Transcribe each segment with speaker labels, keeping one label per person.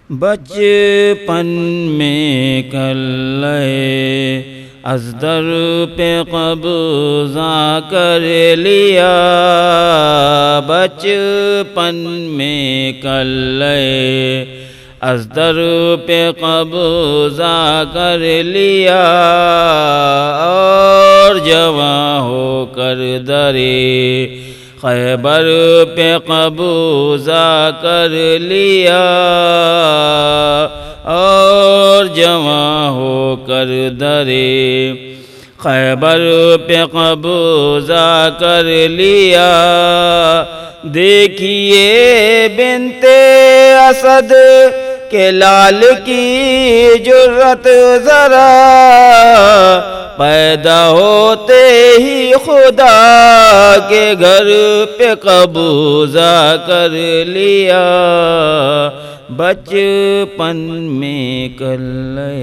Speaker 1: بچپن میں کلے از در پہ قبضہ کر لیا، بچپن میں کلے از در پہ قبضہ کر لیا، اور جواں ہو کر درے خیبر پہ قبضہ کر لیا، اور جواں ہو کر درے خیبر پہ قبضہ کر لیا۔ دیکھیے بنت اسد کے لال کی جرت ذرا، پیدا ہوتے ہی خدا کے گھر پہ قبضہ کر لیا، بچپن میں کلے۔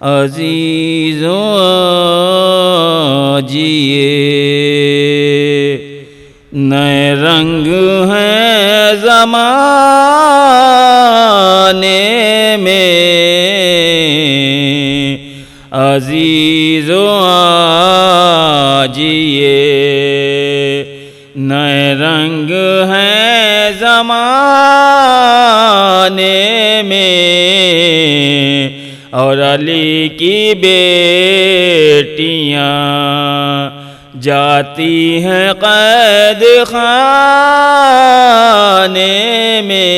Speaker 1: عزیزوں جیے نئے رنگ ہیں زمانے میں، عزیزوں جیے نئے رنگ ہیں زمانے میں، اور علی کی بیٹیاں جاتی ہیں قید خانے میں،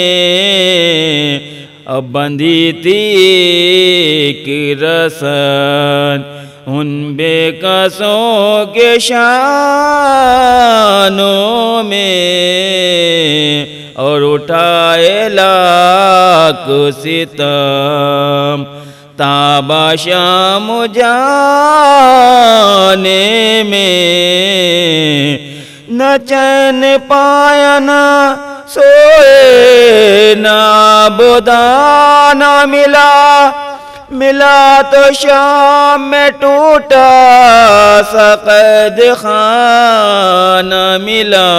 Speaker 1: اب بندھی تھی ایک رسن ان بے کسوں کے شانوں میں، اور اٹھائے لاکھ ستم تابا شام جانے میں، نہ چین پایا نہ سوئے نہ بدانہ ملا تو شام میں ٹوٹا سا قید خانہ ملا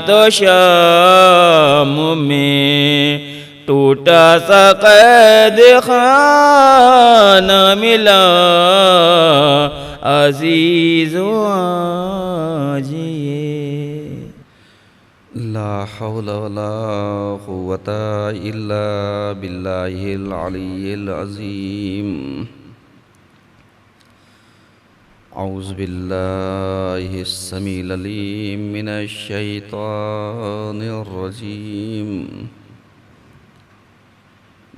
Speaker 1: تو شام میں ٹوٹا سا قید خانہ ملا، عزیزوں آجیے۔
Speaker 2: لا حول ولا قوة إلا بالله العلي العظيم۔ اعوذ باللہ السمیع العلیم من الشیطان الرجیم،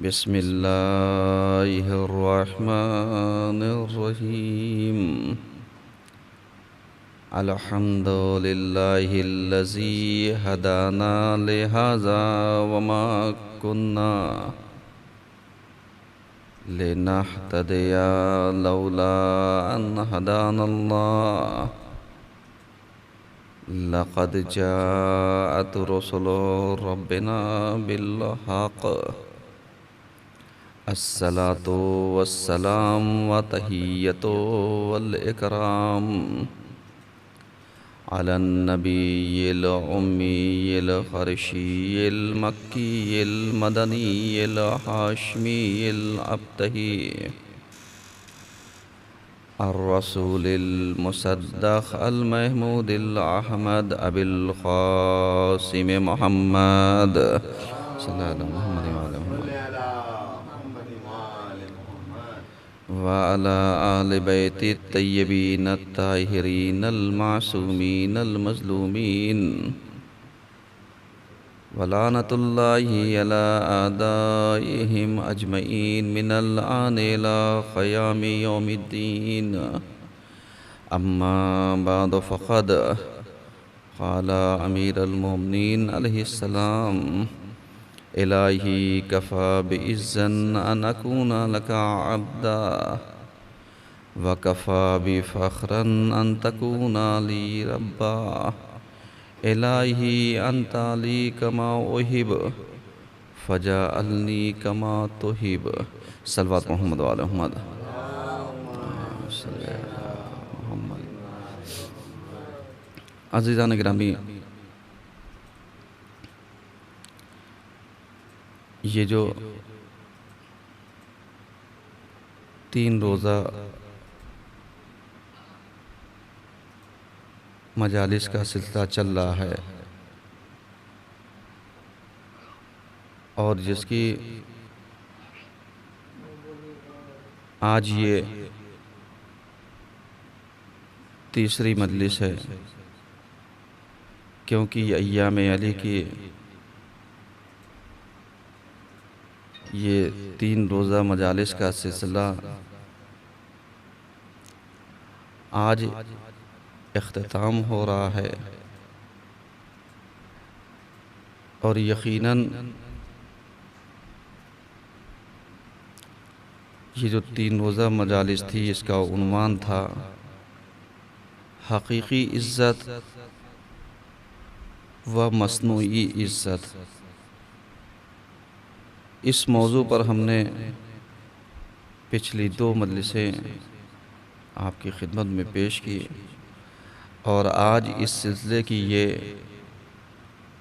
Speaker 2: بسم اللہ الرحمن الرحیم۔ الحمد للہ الذی ہدانا لہذا وما کننا لنہتدی لولا ان ہدانا اللہ، لقد جاءت رسل ربنا بالحق، الصلاة والسلام وتحیۃ والاکرام علی النبی الأمی الحرشی المکی المدنی الحاشمی الابتہی الرسول المصدق المحمود الأحمد ابی القاسم محمد صلی اللہ علیہ محمد وعلى آل بیت الطیبین الطاہرین المعصومین المظلومین، ولعنۃ اللہ علی اعدائہم اجمعین من الآن الی قیام یوم الدین۔ اما بعد فقد قال امیر المومنین علیہ السلام، الہی کفا بعزن ان اکون لک عبدا، وکفا بفخرا ان تکون لی ربا، الہی انت لی کما احب فجعلنی کما تحب. صلوات محمد و آل محمد. عزیزان گرامی، یہ جو 3 روزہ مجالس کا سلسلہ چل رہا ہے اور جس کی آج یہ تیسری مجلس ہے، کیونکہ یہ ایام علی کی یہ 3 روزہ مجالس کا سلسلہ آج اختتام ہو رہا ہے، اور یقیناً یہ جو 3 روزہ مجالس تھی اس کا عنوان تھا حقیقی عزت و مصنوعی عزت. اس موضوع پر ہم نے پچھلی 2 مجلسیں آپ کی خدمت میں پیش کی، اور آج اس سلسلے کی یہ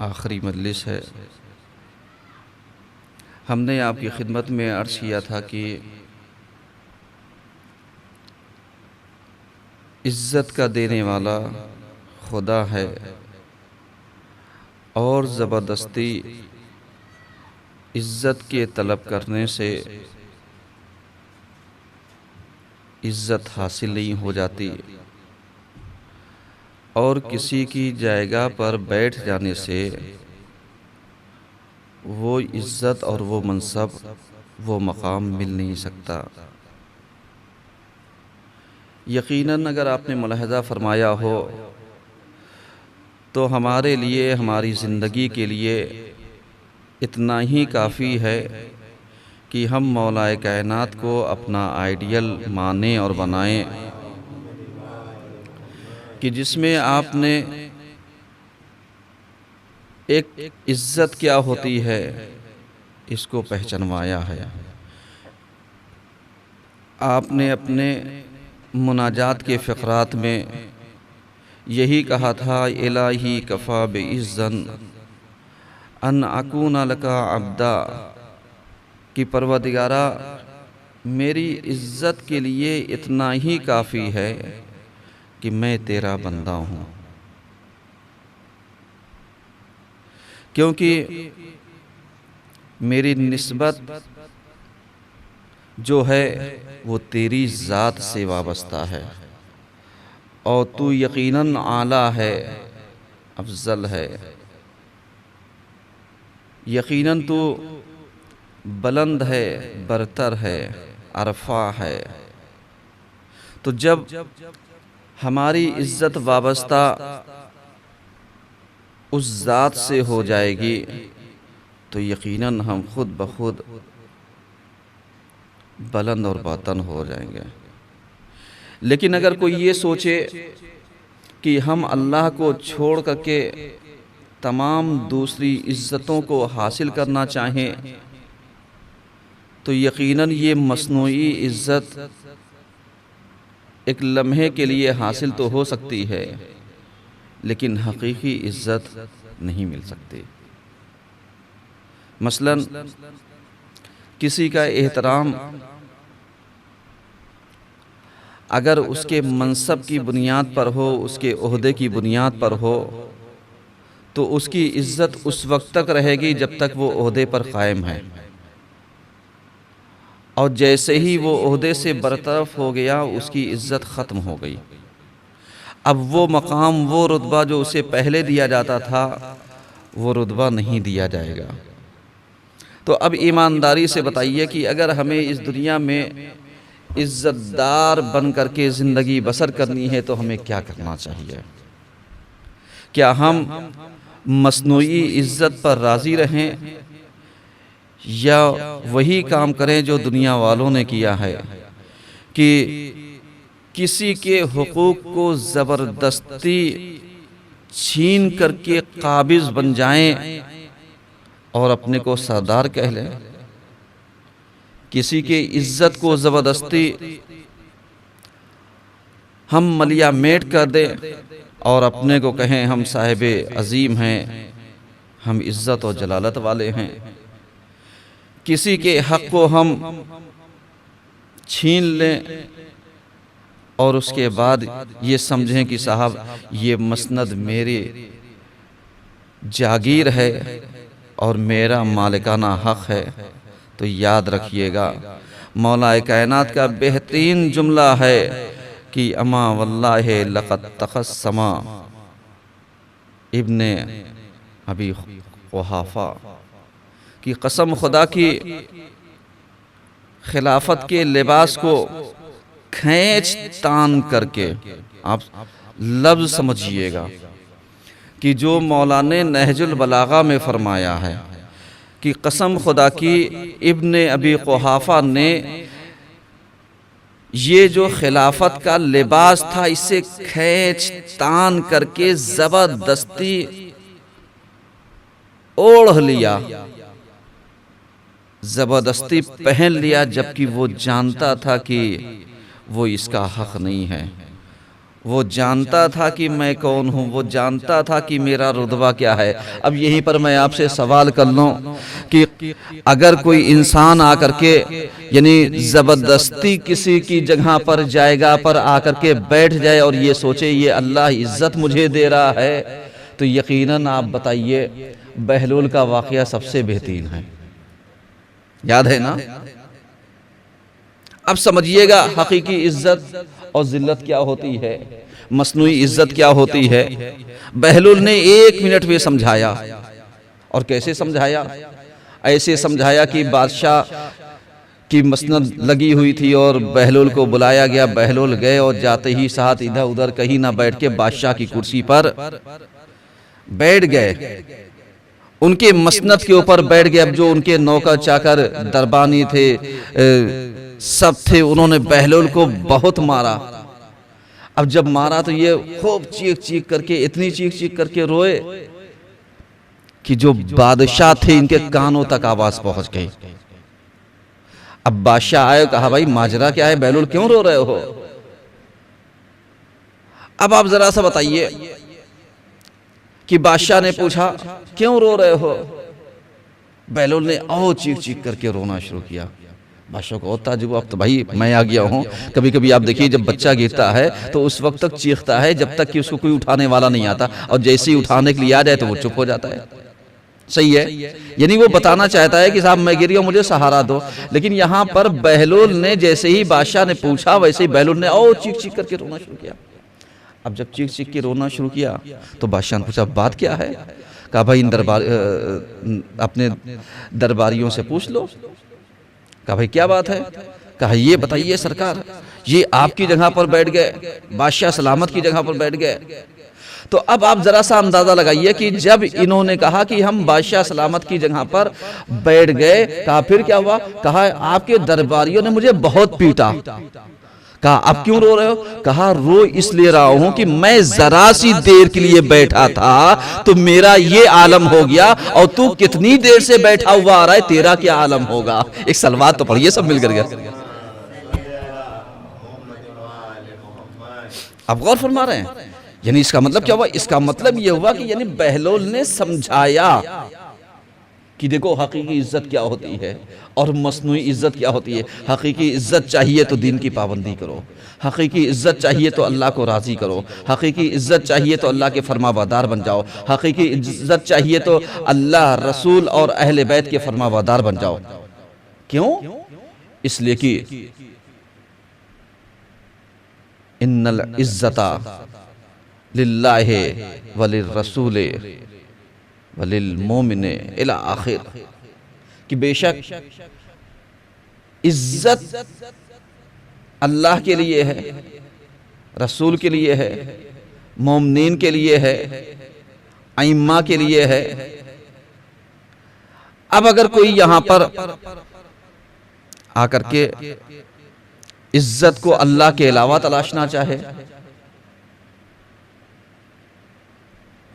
Speaker 2: آخری مجلس ہے. ہم نے آپ کی خدمت میں عرض کیا تھا کہ عزت کا دینے والا خدا ہے، اور زبردستی عزت کے طلب کرنے سے عزت حاصل نہیں ہو جاتی، اور کسی کی جائگہ پر بیٹھ جانے سے وہ عزت اور وہ منصب، وہ مقام مل نہیں سکتا. یقیناً اگر آپ نے ملاحظہ فرمایا ہو تو ہمارے لیے، ہماری زندگی کے لیے اتنا ہی کافی ہے کہ ہم مولا کائنات کو اپنا آئیڈیل مانیں اور بنائیں، کہ جس میں آپ نے ایک عزت کیا ہوتی ہے اس کو پہچنوایا ہے. آپ نے اپنے مناجات کے فقرات میں یہی کہا تھا الہی کفا بعزن ان اکون لک عبدا، کہ پروردگارا میری عزت کے لیے اتنا ہی کافی ہے کہ میں تیرا بندہ ہوں. کیونکہ میری نسبت جو ہے وہ تیری ذات سے وابستہ ہے، اور تو یقیناً اعلیٰ ہے، افضل ہے، یقیناً تو بلند ہے، برتر ہے، ارفع ہے. تو جب ہماری عزت وابستہ اس ذات سے ہو جائے گی تو یقیناً ہم خود بخود بلند اور باطن ہو جائیں گے. لیکن اگر کوئی یہ سوچے کہ ہم اللہ کو چھوڑ کر کے تمام دوسری عزتوں کو حاصل کرنا چاہیں تو یقیناً یہ مصنوعی عزت ایک لمحے کے لیے حاصل تو ہو سکتی ہے، لیکن حقیقی عزت نہیں مل سکتی. مثلاً کسی کا احترام اگر اس کے منصب کی بنیاد پر ہو، اس کے عہدے کی بنیاد پر ہو، تو اس کی عزت اس وقت تک رہے گی جب تک وہ عہدے پر قائم ہے، اور جیسے ہی وہ عہدے سے برطرف ہو گیا اس کی عزت ختم ہو گئی. اب وہ مقام، وہ رتبہ جو اسے پہلے دیا جاتا تھا وہ رتبہ نہیں دیا جائے گا. تو اب ایمانداری سے بتائیے کہ اگر ہمیں اس دنیا میں عزت دار بن کر کے زندگی بسر کرنی ہے تو ہمیں کیا کرنا چاہیے؟ کیا ہم مصنوعی عزت پر راضی رہیں یا وہی کام کریں جو دنیا والوں نے کیا ہے کہ کسی کے حقوق کو زبردستی چھین کر کے قابض بن جائیں اور اپنے کو سردار کہہ لیں، کسی کی عزت کو زبردستی ہم ملیا میٹ کر دیں اور اپنے کو کہیں ہم صاحب عظیم ہیں، ہم عزت اور جلالت والے ہیں، کسی کے حق کو ہم چھین لیں اور اس کے بعد یہ سمجھیں کہ صاحب یہ مسند میرے جاگیر ہے اور میرا مالکانہ حق ہے، تو یاد رکھیے گا مولا کائنات کا بہترین جملہ ہے کہ اما واللہ لقد تقسما ابن ابی قحافہ، کی قسم خدا کی خلافت کے لباس کو کھینچ تان کر کے، آپ لفظ سمجھیے گا کہ جو مولانا نہج البلاغہ میں فرمایا ہے کہ قسم خدا کی ابن ابی قحافہ نے یہ جو خلافت کا لباس تھا اسے کھینچ تان کر کے زبردستی اوڑھ لیا، زبردستی پہن لیا، جبکہ وہ جانتا تھا کہ وہ اس کا حق نہیں ہے، وہ جانتا تھا کہ میں کون ہوں، وہ جانتا تھا کہ میرا رتبہ کیا ہے۔ اب یہیں پر میں آپ سے سوال کر لوں کہ اگر کوئی انسان آ کر کے یعنی زبردستی کسی کی جگہ پر جائگہ پر آ کر کے بیٹھ جائے اور یہ سوچے یہ اللہ عزت مجھے دے رہا ہے، تو یقیناً آپ بتائیے بہلول کا واقعہ سب سے بہترین ہے، یاد ہے نا؟ اب سمجھیے گا حقیقی عزت اور ذلت کیا ہوتی ہے، مصنوعی عزت کیا ہوتی ہے۔ بہلول نے 1 منٹ میں سمجھایا، اور کیسے سمجھایا؟ ایسے سمجھایا کہ بادشاہ کی مسند لگی ہوئی تھی اور بہلول کو بلایا گیا، بہلول گئے اور جاتے ہی ساتھ ادھر ادھر کہیں نہ بیٹھ کے بادشاہ کی کرسی پر بیٹھ گئے، ان کے مسند کے اوپر بیٹھ گئے۔ اب جو ان کے نوکر چاکر دربانی تھے سب تھے، انہوں نے بہلول کو بہت مارا۔ اب جب مارا تو یہ خوب چیخ چیخ کر کے، اتنی چیخ چیخ کر کے روئے کہ جو بادشاہ تھے ان کے کانوں تک آواز پہنچ گئی۔ اب بادشاہ آئے، کہا بھائی ماجرا کیا ہے، بہلول کیوں رو رہے ہو؟ اب آپ ذرا سا بتائیے کہ بادشاہ نے پوچھا کیوں رو رہے ہو؟ بہلول نے چیخ چیخ کر کے رونا شروع کیا۔ بادشاہ کو ہوتا جو اب تو بھائی میں آ گیا ہوں۔ کبھی کبھی آپ دیکھیے جب بچہ گرتا ہے تو اس وقت تک چیختا ہے جب تک کہ اس کو کوئی اٹھانے والا نہیں آتا، اور جیسے ہی اٹھانے کے لیے آ جائے تو وہ چپ ہو جاتا ہے، صحیح ہے؟ یعنی وہ بتانا چاہتا ہے کہ صاحب میں گر گیا ہوں، مجھے سہارا دو۔ لیکن یہاں پر بہلول نے جیسے ہی بادشاہ نے پوچھا ویسے ہی بہلول نے چیخ چیخ کر کے رونا شروع کیا۔ اب جب چیخ چیخ کے رونا شروع کیا تو بادشاہ نے پوچھا بات کیا ہے؟ کہا بھائی اپنے درباریوں سے پوچھ لو۔ کہا بھائی کیا بات ہے؟ کہا یہ بتائیے سرکار، یہ آپ کی جگہ پر بیٹھ گئے، بادشاہ سلامت کی جگہ پر بیٹھ گئے۔ تو اب آپ ذرا سا اندازہ لگائیے کہ جب انہوں نے کہا کہ ہم بادشاہ سلامت کی جگہ پر بیٹھ گئے، کہا پھر کیا ہوا؟ کہا آپ کے درباریوں نے مجھے بہت پیٹا۔ کہا اب کیوں رو رہے ہو؟ کہا رو اس لیے رہا ہوں کہ میں ذرا سی دیر کے لیے بیٹھا تھا تو میرا یہ عالم ہو گیا، اور تو کتنی دیر سے بیٹھا ہوا آ رہا ہے، تیرا کیا عالم ہوگا؟ ایک سلوات تو پڑھیے سب مل کر گیا۔ اب غور فرما رہے ہیں؟ یعنی اس کا مطلب کیا ہوا؟ اس کا مطلب یہ ہوا کہ یعنی بہلول نے سمجھایا کہ دیکھو حقیقی عزت کیا ہوتی ہے اور مصنوعی عزت کیا ہوتی ہے۔ حقیقی عزت چاہیے تو دین کی پابندی کرو، حقیقی عزت چاہیے تو اللہ کو راضی کرو، حقیقی عزت چاہیے تو اللہ کے فرما بردار بن جاؤ، حقیقی عزت چاہیے تو اللہ، رسول اور اہل بیت کے فرما بردار بن جاؤ۔ کیوں؟ اس لیے کہ ان العزت للہ وللرسول وللمومن الی آخر، کہ بے شک عزت اللہ کے لیے ہے، رسول کے لیے ہے، مومنین کے لیے ہے، ائمہ کے لیے ہے۔ اب اگر کوئی یہاں پر آ کر کے عزت کو اللہ کے علاوہ تلاشنا چاہے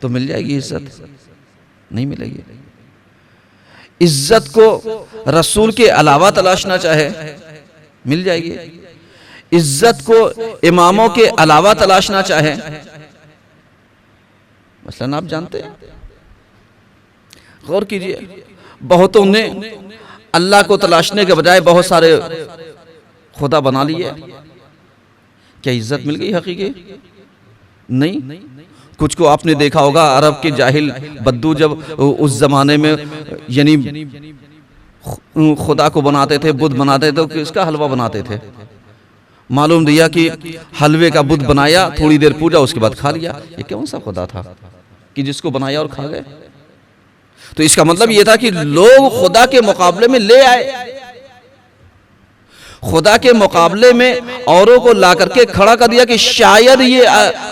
Speaker 2: تو مل جائے گی عزت؟ نہیں ملے گی۔ عزت کو رسول کے علاوہ تلاشنا چاہے مل جائے گی، عزت کو اماموں کے علاوہ تلاشنا چاہے، مثلا آپ جانتے ہیں، غور کیجئے، بہتوں نے اللہ کو تلاشنے کے بجائے بہت سارے خدا بنا لیے، کیا عزت مل گئی حقیقی؟ نہیں۔ کچھ کو آپ نے دیکھا ہوگا، عرب کے جاہل بدو جب اس زمانے میں یعنی خدا کو بناتے تھے، بدھ بناتے تھے، تو کس کا حلوہ بناتے تھے؟ معلوم دیا کہ حلوے کا بدھ بنایا، تھوڑی دیر پوجا، اس کے بعد کھا لیا۔ یہ کون سا خدا تھا کہ جس کو بنایا اور کھا گئے؟ تو اس کا مطلب یہ تھا کہ لوگ خدا کے مقابلے میں لے آئے، خدا کے مقابلے میں اوروں کو لا کر کے کھڑا کر دیا کہ شاید یہ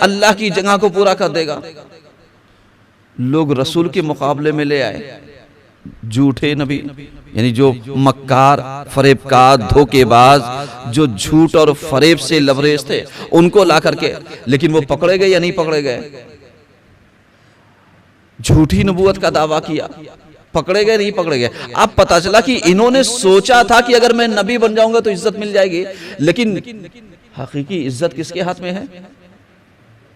Speaker 2: اللہ کی جگہ کو پورا کر دے گا۔ لوگ رسول کے مقابلے میں لے آئے جھوٹے نبی، یعنی جو مکار، فریب کار، دھوکے باز، جو جھوٹ اور فریب سے لبریز تھے، ان کو لا کر کے، لیکن وہ پکڑے گئے یا نہیں پکڑے گئے؟ جھوٹی نبوت کا دعویٰ کیا، پکڑے گئے نہیں پکڑے گئے؟ اب پتہ چلا کہ انہوں نے سوچا تھا کہ اگر میں نبی بن جاؤں گا تو عزت مل جائے گی، لیکن حقیقی عزت کس کے ہاتھ میں ہے؟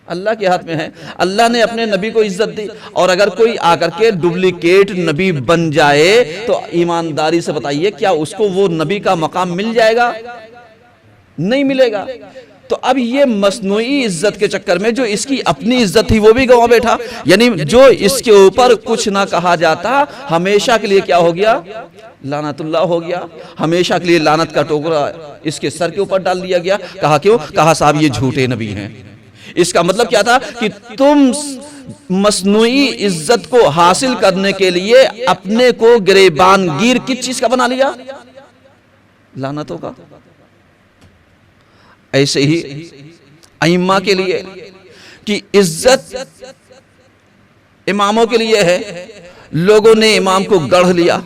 Speaker 2: اللہ کے ہاتھ میں ہے۔ اللہ نے اپنے نبی کو عزت دی، اور اگر کوئی آ کر کے ڈپلیکیٹ نبی بن جائے تو ایمانداری سے بتائیے کیا اس کو وہ نبی کا مقام مل جائے گا؟ نہیں ملے گا۔ تو اب یہ مصنوعی عزت کے چکر میں جو اس کی اپنی عزت تھی وہ بھی گنوا بیٹھا، یعنی جو اس کے اوپر کچھ نہ کہا جاتا ہمیشہ کے لیے کیا ہو گیا؟ لعنت اللہ ہو گیا، ہمیشہ کے لیے لعنت کا ٹوکرا اس کے سر کے اوپر ڈال دیا گیا۔ کہا کیوں؟ کہا صاحب یہ جھوٹے نبی ہیں۔ اس کا مطلب کیا تھا کہ تم مصنوعی عزت کو حاصل کرنے کے لیے اپنے کو گریبان گیر کس چیز کا بنا لیا؟ لعنتوں کا۔ ایسے ہی ائمہ کے لیے کہ عزت اماموں کے لیے ہے، لوگوں نے امام کو گڑھ لیا،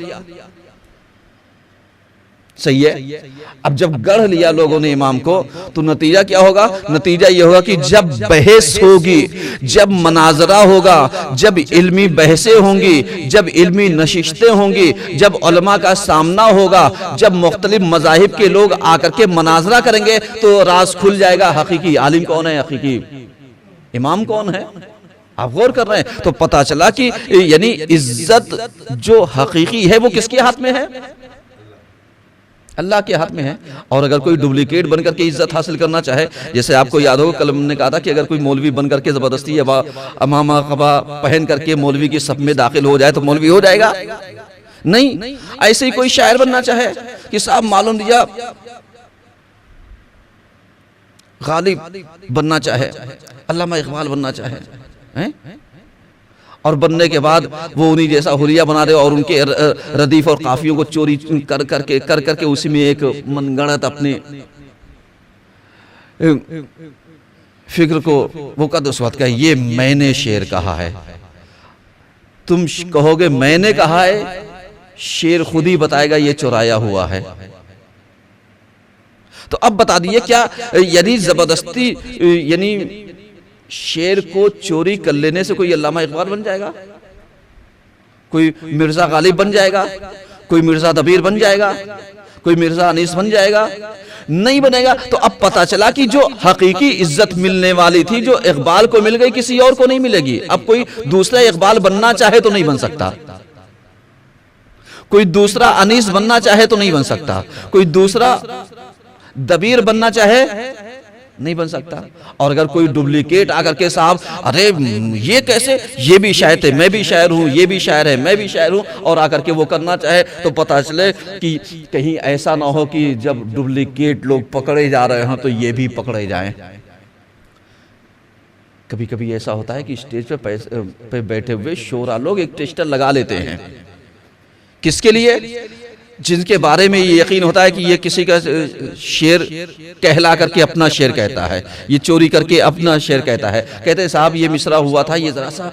Speaker 2: صحیح ہے۔ اب جب گڑھ لیا لوگوں نے امام کو تو نتیجہ کیا ہوگا؟ نتیجہ یہ ہوگا کہ جب بحث ہوگی، جب مناظرہ ہوگا، جب علمی بحثیں ہوں گی، جب علمی نشستیں ہوں گی، جب علماء کا سامنا ہوگا، جب مختلف مذاہب کے لوگ آ کر کے مناظرہ کریں گے تو راز کھل جائے گا حقیقی عالم کون ہے، حقیقی امام کون ہے۔ آپ غور کر رہے ہیں تو پتا چلا کہ یعنی عزت جو حقیقی ہے وہ کس کے ہاتھ میں ہے؟ اللہ کے ہاتھ میں ہے۔ اور اگر کوئی ڈپلیکیٹ بن کر کے عزت حاصل کرنا چاہے، جیسے آپ کو یاد ہوگا کل ہم نے کہا تھا کہ اگر کوئی مولوی بن کر کے زبردستی امامہ قبا پہن کر کے مولوی کی صف میں داخل ہو جائے تو مولوی ہو جائے گا؟ نہیں۔ ایسے ہی کوئی شاعر بننا چاہے کہ صاحب معلوم دیا غالب بننا چاہے، علامہ اقبال بننا چاہے، اور بننے کے بعد وہ انہی جیسا حلیہ بنا دے اور ان کے ردیف اور قافیوں کو چوری کر کر کے اسی میں ایک من گڑت اپنے فکر کو وہ قد اس وقت کہا یہ میں نے شعر کہا ہے، تم کہو گے میں نے کہا ہے، شعر خود ہی بتائے گا یہ چرایا ہوا ہے۔ تو اب بتا دیئے کیا یعنی زبردستی یعنی شعر کو چوری کر لینے سے کوئی علامہ اقبال بن جائے گا؟ کوئی مرزا غالب بن جائے گا؟ کوئی مرزا دبیر بن جائے گا؟ کوئی مرزا انیس بن جائے گا؟ نہیں بنے گا۔ تو اب پتا چلا کہ جو حقیقی عزت ملنے والی تھی جو اقبال کو مل گئی کسی اور کو نہیں ملے گی۔ اب کوئی دوسرا اقبال بننا چاہے تو نہیں بن سکتا، کوئی دوسرا انیس بننا چاہے تو نہیں بن سکتا، کوئی دوسرا دبیر بننا چاہے نہیں بن سکتا۔ اور اگر کوئی ڈپلیکیٹ آ کر کے صاحب ارے یہ کیسے، یہ بھی شاعر تھے، میں بھی شاعر ہوں، یہ بھی شاعر ہے، میں بھی شاعر ہوں، اور آ کر کے وہ کرنا چاہے تو پتہ چلے کہ کہیں ایسا نہ ہو کہ جب ڈپلیکیٹ لوگ پکڑے جا رہے ہوں تو یہ بھی پکڑے جائیں۔ کبھی کبھی ایسا ہوتا ہے کہ اسٹیج پہ بیٹھے ہوئے شعراء لوگ ایک ٹیسٹر لگا لیتے ہیں، کس کے لیے؟ جن کے بارے میں یہ یقین ہوتا ہے کہ یہ کسی کا شعر کہلا کر کے اپنا شعر کہتا ہے، یہ چوری کر کے اپنا شعر کہتا ہے۔ کہتے ہیں صاحب یہ مصرع ہوا تھا، یہ ذرا سا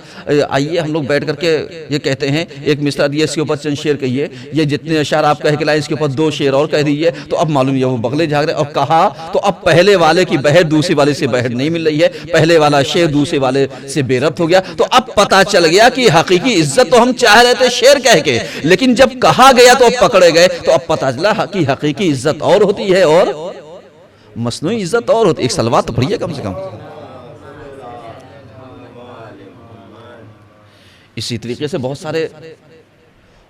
Speaker 2: آئیے ہم لوگ بیٹھ کر کے یہ کہتے ہیں ایک مصرع دیا اس کے اوپر چند شعر کہیے، یہ جتنے اشعار آپ کہہ کے لائیں اس کے اوپر 2 شعر اور کہہ دیجئے۔ تو اب معلوم یہ وہ بغلے جھاگ رہے اور کہا تو اب پہلے والے کی بہر دوسرے والے سے بہر نہیں مل رہی ہے، پہلے والا شعر دوسرے والے سے بے ربط ہو گیا۔ تو اب پتہ چل گیا کہ حقیقی عزت تو ہم چاہ رہے تھے شعر کہہ کے، لیکن جب کہا گیا تو اب پکڑے گئے، تو اب پتہ چلا کہ حقیقی عزت اور ہوتی ہے اور مصنوعی عزت اور ہوتی ہے۔ ایک صلوات تو پڑھیے کم سے کم۔ اسی طریقے سے بہت سارے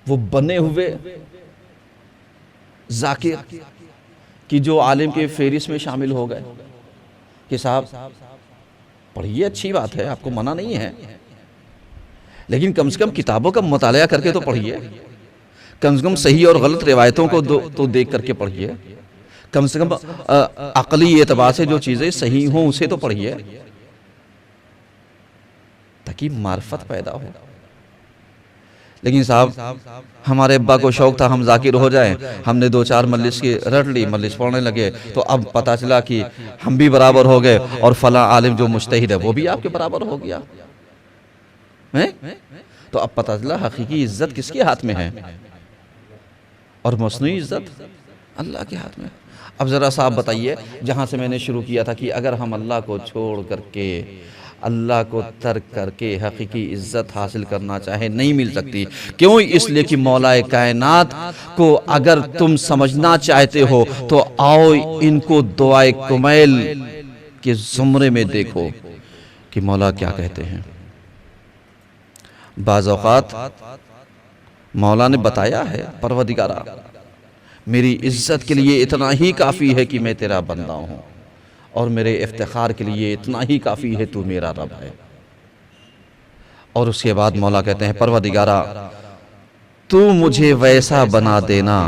Speaker 2: وہ بنے ہوئے ذاکر کہ جو عالم کے فہرست میں شامل ہو گئے کہ صاحب پڑھیے، اچھی بات ہے، آپ کو منع نہیں ہے، لیکن کم سے کم کتابوں کا مطالعہ کر کے تو پڑھیے، کم سے کم صحیح اور غلط روایتوں کو تو دیکھ کر کے پڑھیے، کم سے کم عقلی اعتبار سے جو چیزیں صحیح ہوں اسے تو پڑھیے، تاکہ معرفت پیدا ہو۔ لیکن صاحب ہمارے ابا کو شوق تھا ہم ذاکر ہو جائیں، ہم نے 2-4 مجلس کی رٹ لی، مجلس پڑھنے لگے، تو اب پتہ چلا کہ ہم بھی برابر ہو گئے اور فلاں عالم جو مجتہد ہے وہ بھی آپ کے برابر ہو گیا، تو اب پتہ چلا حقیقی عزت کس کے ہاتھ میں ہے اور مصنوعی عزت اللہ کے ہاتھ میں۔ اب ذرا صاحب بتائیے، جہاں سے میں نے شروع کیا تھا کہ اگر ہم اللہ کو چھوڑ کر کے، اللہ کو ترک کر کے حقیقی عزت حاصل کرنا چاہے نہیں مل سکتی۔ کیوں؟ اس لیے کہ مولا کائنات کو اگر تم سمجھنا چاہتے ہو تو آؤ ان کو دعائے کمیل کے زمرے میں دیکھو کہ مولا کیا کہتے ہیں۔ بعض اوقات مولا نے بتایا ہے، پروردگارا میری عزت کے لیے اتنا ہی کافی ہے کہ میں تیرا بندہ ہوں، اور میرے افتخار کے لیے اتنا ہی کافی ہے تو میرا رب ہے۔ اور اس کے بعد مولا کہتے ہیں پروردگارا تو مجھے ویسا بنا دینا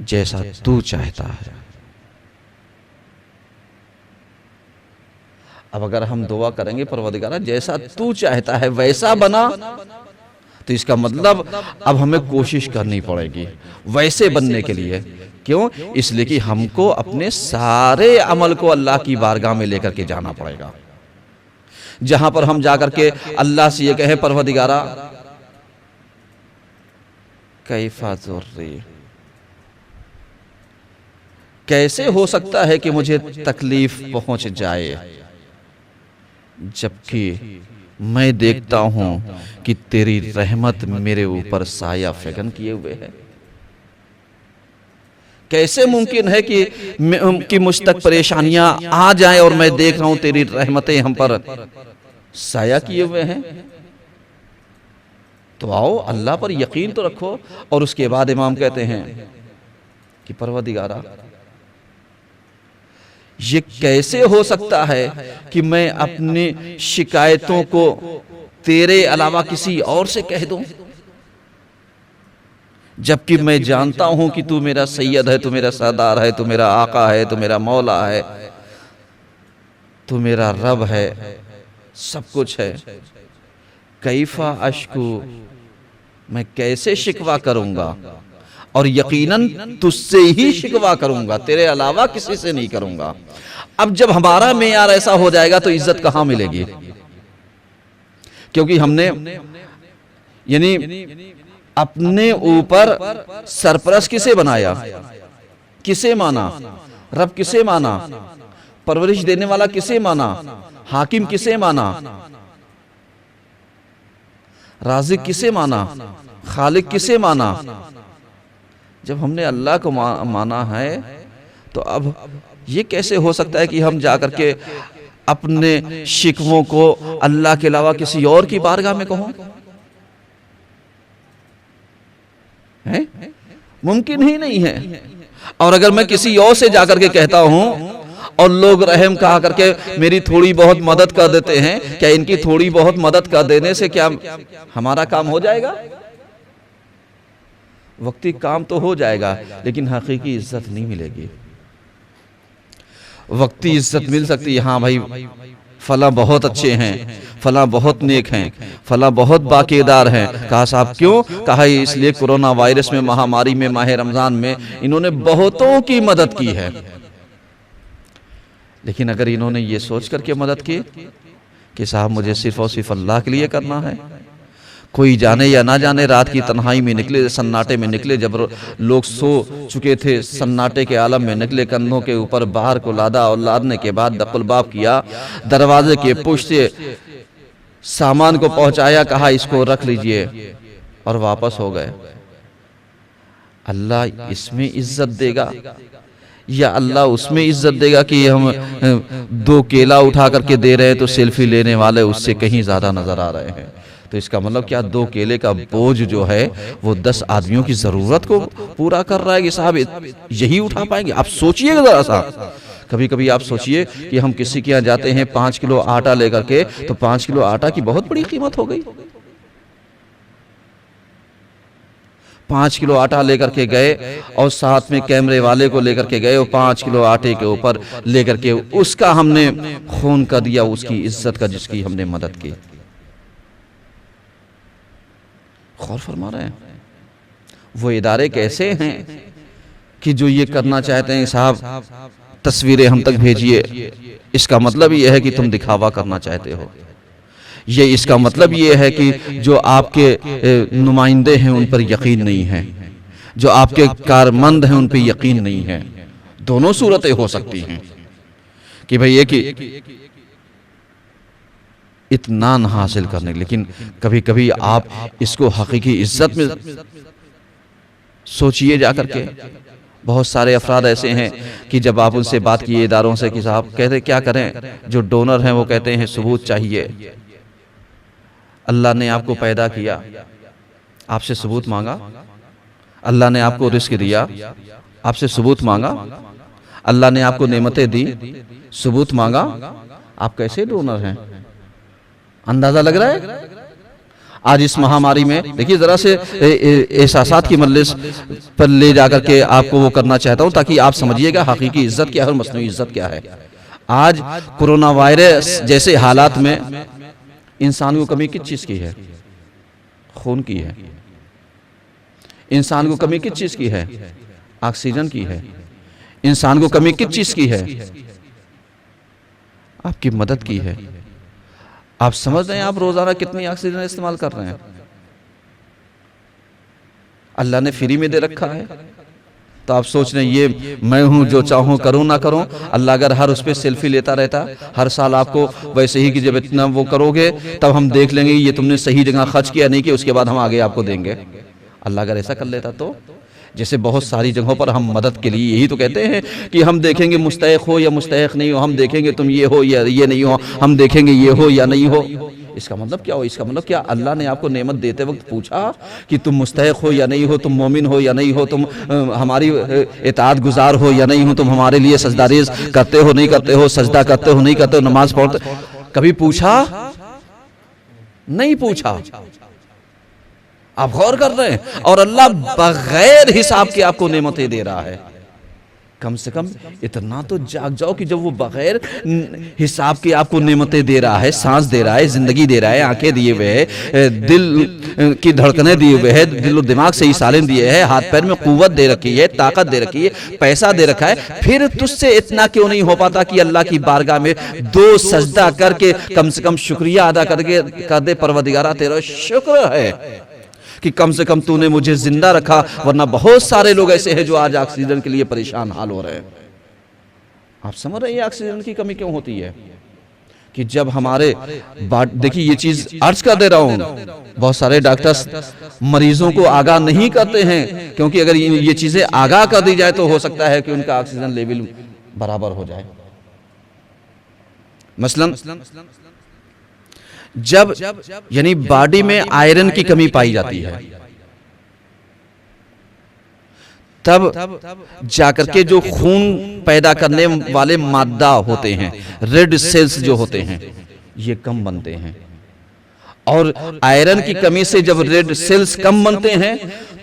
Speaker 2: جیسا تو چاہتا ہے۔ اب اگر ہم دعا کریں گے پروردگارا جیسا تو چاہتا ہے ویسا بنا، تو اس کا مطلب اب ہمیں کوشش کرنی پڑے گی ویسے بننے کے لیے۔ کیوں؟ اس لیے کہ ہم کو اپنے سارے عمل کو اللہ کی بارگاہ میں لے کر کے جانا پڑے گا، جہاں پر ہم جا کر کے اللہ سے یہ کہیں پروردگارا کیف ضری، کیسے ہو سکتا ہے کہ مجھے تکلیف پہنچ جائے جبکہ میں دیکھتا ہوں کہ تیری رحمت میرے اوپر سایہ فگن کیے ہوئے ہے۔ کیسے ممکن ہے کہ مجھ تک پریشانیاں آ جائیں اور میں دیکھ رہا ہوں تیری رحمتیں ہم پر سایہ کیے ہوئے ہیں؟ تو آؤ اللہ پر یقین تو رکھو۔ اور اس کے بعد امام کہتے ہیں کہ پروردگارا یہ کیسے ہو سکتا ہے کہ میں اپنی شکایتوں کو تیرے علاوہ کسی اور سے کہہ دوں، جبکہ میں جانتا ہوں کہ تو میرا سید ہے، تو میرا سردار ہے، تو میرا آقا ہے، تو میرا مولا ہے، تو میرا رب ہے، سب کچھ ہے۔ کیفا اشکو، میں کیسے شکوہ کروں گا، اور یقیناً تجھ سے ہی شکوہ کروں گا، تیرے علاوہ کسی سے نہیں کروں گا۔ اب جب ہمارا معیار ایسا ہو جائے گا تو عزت کہاں ملے گی؟ کیونکہ ہم نے یعنی اپنے اوپر سرپرست کسے بنایا، کسے مانا، رب کسے مانا، پرورش دینے والا کسے مانا، حاکم کسے مانا، رازق کسے مانا، خالق کسے مانا؟ جب ہم نے اللہ کو مانا ہے تو اب یہ کیسے ہو سکتا ہے کہ ہم جا کر کے اپنے شکووں کو اللہ کے علاوہ کسی اور کی بارگاہ میں کہوں؟ ممکن ہی نہیں ہے۔ اور اگر میں کسی اور سے جا کر کے کہتا ہوں اور لوگ رحم کہا کر کے میری تھوڑی بہت مدد کر دیتے ہیں، کیا ان کی تھوڑی بہت مدد کر دینے سے کیا ہمارا کام ہو جائے گا؟ وقتی کام تو ہو جائے گا، لیکن حقیقی عزت نہیں ملے گی۔ وقتی عزت مل سکتی ہے، ہاں بھائی فلاں بہت اچھے ہیں، فلاں بہت نیک ہیں، فلاں بہت باقیدار ہیں۔ کہا صاحب کیوں؟ کہا اس لیے کرونا وائرس میں، مہاماری میں، ماہ رمضان میں انہوں نے بہتوں کی مدد کی ہے۔ لیکن اگر انہوں نے یہ سوچ کر کے مدد کی کہ صاحب مجھے صرف اور صرف اللہ کے لیے کرنا ہے، کوئی جانے یا نہ جانے رات کی تنہائی میں نکلے، سناٹے میں نکلے، جب لوگ سو چکے تھے سناٹے کے عالم میں نکلے، کندھوں کے اوپر باہر کو لادا اور لادنے کے بعد دق الباب کیا، دروازے کے پشت سے سامان کو پہنچایا، کہا اس کو رکھ لیجئے اور واپس ہو گئے۔ اللہ اس میں عزت دے گا یا اللہ اس میں عزت دے گا کہ ہم 2 کیلا اٹھا کر کے دے رہے ہیں تو سیلفی لینے والے اس سے کہیں زیادہ نظر آ رہے ہیں؟ تو اس کا مطلب کیا 2 کیلے کا بوجھ جو ہے وہ 10 آدمیوں کی ضرورت کو پورا کر رہا ہے کہ صاحب یہی اٹھا پائیں گے؟ آپ سوچئے گا ذرا سا، کبھی کبھی آپ سوچئے کہ ہم کسی کے یہاں جاتے ہیں 5 کلو آٹا لے کر کے، تو 5 کلو آٹا کی بہت بڑی قیمت ہو گئی۔ 5 کلو آٹا لے کر کے گئے اور ساتھ میں کیمرے والے کو لے کر کے گئے اور 5 کلو آٹے کے اوپر لے کر کے اس کا ہم نے خون کر دیا، اس کی عزت کا جس کی ہم نے مدد کی۔ غور فرما رہے ہیں وہ ادارے کیسے ہیں کہ جو یہ کرنا چاہتے ہیں صاحب تصویریں ہم تک بھیجئے، اس کا مطلب یہ ہے کہ تم دکھاوا کرنا چاہتے ہو، یہ اس کا مطلب یہ ہے کہ جو آپ کے نمائندے ہیں ان پر یقین نہیں ہے، جو آپ کے کارمند ہیں ان پہ یقین نہیں ہے۔ دونوں صورتیں ہو سکتی ہیں کہ بھئی یہ کہ اطمینان حاصل کرنے، لیکن کبھی کبھی آپ اس کو حقیقی عزت میں سوچئے جا کر کے۔ بہت سارے افراد ایسے ہیں کہ جب آپ ان سے بات کیے اداروں سے کہ صاحب کہتے کیا کریں، جو ڈونر ہیں وہ کہتے ہیں ثبوت چاہیے، اللہ نے آپ کو پیدا کیا، آپ سے ثبوت مانگا، اللہ نے آپ کو رزق دیا، آپ سے ثبوت مانگا، اللہ نے آپ کو نعمتیں دی، ثبوت مانگا، آپ کیسے ڈونر ہیں؟ اندازہ لگ رہا ہے؟ آج اس مہاماری میں دیکھیے ذرا سے احساسات کی مجلس پر لے جا کر کے آپ کو وہ کرنا چاہتا ہوں تاکہ آپ سمجھیے گا حقیقی عزت کیا ہے اور مصنوعی عزت کیا ہے۔ آج کرونا وائرس جیسے حالات میں انسان کو کمی کس چیز کی ہے؟ خون کی ہے۔ انسان کو کمی کس چیز کی ہے؟ آکسیجن کی ہے۔ انسان کو کمی کس چیز کی ہے؟ آپ کی مدد کی ہے۔ آپ سمجھ رہے ہیں آپ روزانہ کتنی آکسیجن استعمال کر رہے ہیں؟ اللہ نے فری میں دے رکھا ہے، تو آپ سوچ رہے ہیں یہ میں ہوں جو چاہوں کروں نہ کروں۔ اللہ اگر ہر اس پہ سیلفی لیتا رہتا ہر سال آپ کو ویسے ہی کہ جب اتنا وہ کرو گے تب ہم دیکھ لیں گے یہ تم نے صحیح جگہ خرچ کیا نہیں کیا، اس کے بعد ہم آگے آپ کو دیں گے۔ اللہ اگر ایسا کر لیتا تو جیسے بہت ساری جگہوں پر ہم مدد کے لیے یہی تو کہتے ہیں کہ ہم دیکھیں گے مستحق ہو یا مستحق نہیں ہو، ہم دیکھیں گے تم یہ ہو یا یہ نہیں ہو، ہم دیکھیں گے یہ ہو یا نہیں ہو۔ اس کا مطلب کیا ہو؟ اس کا مطلب کیا اللہ نے آپ کو نعمت دیتے وقت پوچھا کہ تم مستحق ہو یا نہیں ہو، تم مومن ہو یا نہیں ہو، تم ہماری اطاعت گزار ہو یا نہیں ہو، تم ہمارے لیے سجدہ ریز کرتے ہو نہیں کرتے ہو، سجدہ کرتے ہو نہیں کرتے ہو، نماز پڑھتے، کبھی پوچھا؟ نہیں پوچھا۔ آپ غور کر رہے ہیں اور اللہ بغیر حساب کے آپ کو نعمتیں دے رہا ہے۔ کم سے کم اتنا تو جاگ جاؤ کہ جب وہ بغیر حساب کے آپ کو نعمتیں دے رہا ہے، سانس دے رہا ہے، زندگی دے رہا ہے، آنکھیں دیے ہوئے ہے، دل کی دھڑکنیں دیے ہوئے ہے، دل و دماغ سے ہی سالم دیے ہے، ہاتھ پیر میں قوت دے رکھی ہے، طاقت دے رکھی ہے، پیسہ دے رکھا ہے، پھر تجھ سے اتنا کیوں نہیں ہو پاتا کہ اللہ کی بارگاہ میں 2 سجدہ کر کے کم سے کم شکریہ ادا کر دے پروردگارہ تیرا شکر ہے کہ کم سے کم تو نے مجھے زندہ رکھا، ورنہ بہت سارے لوگ ایسے ہیں جو آج آکسیجن کے لیے پریشان حال ہو رہے ہیں۔ آپ سمجھ رہے ہیں آکسیجن کی کمی کیوں ہوتی ہے؟ کہ جب ہمارے دیکھیے یہ چیز عرض کر دے رہا ہوں، بہت سارے ڈاکٹرز مریضوں کو آگاہ نہیں کرتے ہیں، کیونکہ اگر یہ چیزیں آگاہ کر دی جائے تو ہو سکتا ہے کہ ان کا آکسیجن لیول برابر ہو جائے۔ مثلا جب یعنی باڈی میں آئرن کی کمی پائی جاتی ہے تب جا کر کے جو خون پیدا کرنے والے مادہ ہوتے ہیں، ریڈ سیلز جو ہوتے ہیں، یہ کم بنتے ہیں، اور آئرن کی کمی سے جب ریڈ سیلز کم بنتے ہیں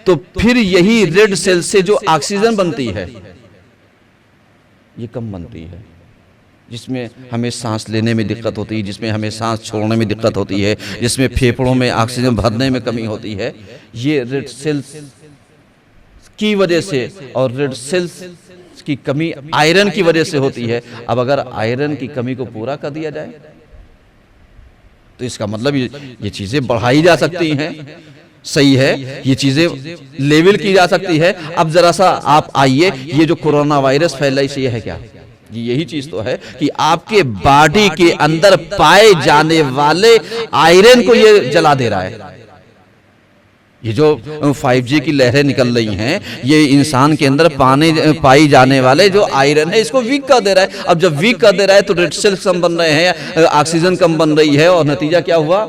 Speaker 2: تو پھر یہی ریڈ سیل سے جو آکسیجن بنتی ہے یہ کم بنتی ہے، جس میں ہمیں سانس لینے میں دقت ہوتی ہے، جس میں ہمیں سانس چھوڑنے میں دقت ہوتی ہے، جس میں پھیپھڑوں میں آکسیجن بھرنے میں کمی ہوتی ہے، یہ ریڈ سیلز کی وجہ سے، اور ریڈ سیلز کی کمی آئرن کی وجہ سے ہوتی ہے۔ اب اگر آئرن کی کمی کو پورا کر دیا جائے تو اس کا مطلب یہ چیزیں بڑھائی جا سکتی ہیں، صحیح ہے، یہ چیزیں لیول کی جا سکتی ہے۔ اب ذرا سا آپ آئیے، یہ جو کورونا وائرس پھیلا اس یہ ہے کیا؟ یہی چیز تو ہے کہ آپ کے باڈی کے اندر پائے جانے والے آئرن کو یہ جلا دے رہا ہے۔ یہ جو 5G کی لہریں نکل رہی ہیں، یہ انسان کے اندر پائی جانے والے جو آئرن ہے اس کو ویک کر دے رہا ہے۔ اب جب ویک کر دے رہا ہے تو ریڈ سیلز کم بن رہے ہیں، آکسیجن کم بن رہی ہے، اور نتیجہ کیا ہوا؟